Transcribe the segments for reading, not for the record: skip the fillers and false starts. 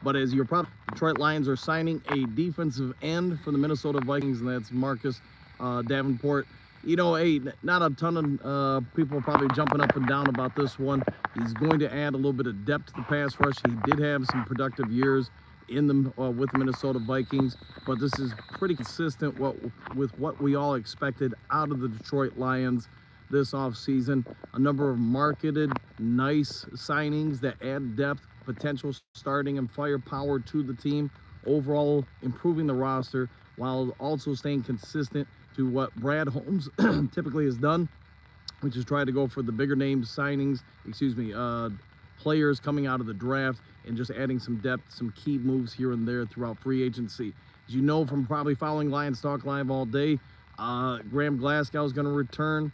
But as you're probably, Detroit Lions are signing a defensive end for the Minnesota Vikings, and that's Marcus Davenport. You know, not a ton of people probably jumping up and down about this one. He's going to add a little bit of depth to the pass rush. He did have some productive years in the with the Minnesota Vikings, but this is pretty consistent with what we all expected out of the Detroit Lions this offseason. A number of marketed, nice signings that add depth, potential starting and firepower to the team, overall improving the roster while also staying consistent to what Brad Holmes typically has done, which is try to go for the bigger name signings, players coming out of the draft and just adding some depth, some key moves here and there throughout free agency. As you know from probably following Lions Talk Live all day, Graham Glasgow is going to return.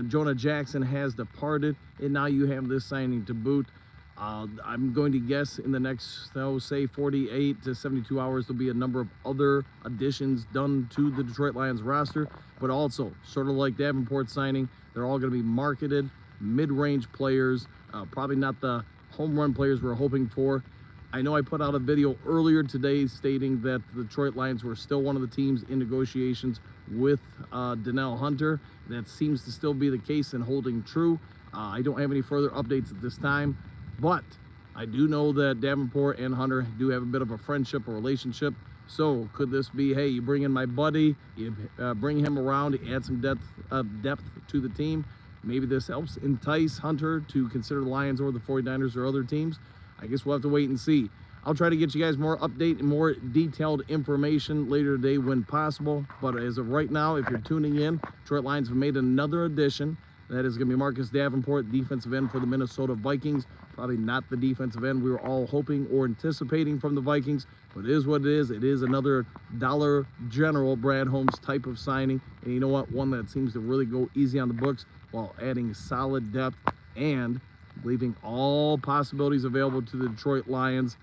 Jonah Jackson has departed, and now you have this signing to boot. I'm going to guess in the next, say 48 to 72 hours, there'll be a number of other additions done to the Detroit Lions roster, but also, sort of like Davenport signing, they're all going to be marketed, mid-range players, probably not the home run players we're hoping for. I know I put out a video earlier today stating that the Detroit Lions were still one of the teams in negotiations with Donnell Hunter. That seems to still be the case and holding true. I don't have any further updates at this time, but I do know that Davenport and Hunter do have a bit of a friendship or relationship. So could this be, hey, you bring in my buddy, you bring him around, add some depth to the team. Maybe this helps entice Hunter to consider the Lions or the 49ers or other teams. I guess we'll have to wait and see. I'll try to get you guys more update and more detailed information later today when possible. But as of right now, if you're tuning in, Detroit Lions have made another addition. That is going to be Marcus Davenport, defensive end for the Minnesota Vikings. Probably not the defensive end we were all hoping or anticipating from the Vikings, but it is what it is. It is another Dollar General Brad Holmes type of signing. And you know what? One that seems to really go easy on the books while adding solid depth and leaving all possibilities available to the Detroit Lions.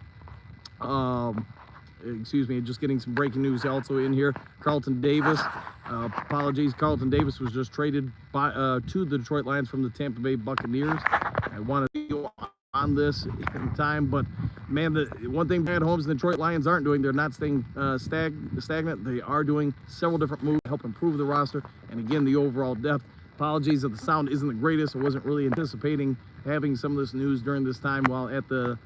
Just getting some breaking news also in here. Carlton Davis, Carlton Davis was just traded to the Detroit Lions from the Tampa Bay Buccaneers. I want to go on this in time, but man, the one thing Brad Holmes and the Detroit Lions aren't doing, they're not staying stagnant. They are doing several different moves to help improve the roster and again the overall depth. Apologies if the sound isn't the greatest. I wasn't really anticipating having some of this news during this time while at the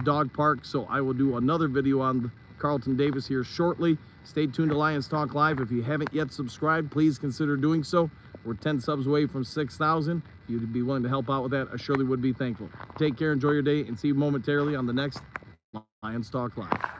dog park, so I will do another video on Carlton Davis here shortly. Stay tuned to Lions Talk Live. If you haven't yet subscribed, please consider doing so. We're 10 subs away from 6,000. If you'd be willing to help out with that, I surely would be thankful. Take care, enjoy your day, and see you momentarily on the next Lions Talk Live.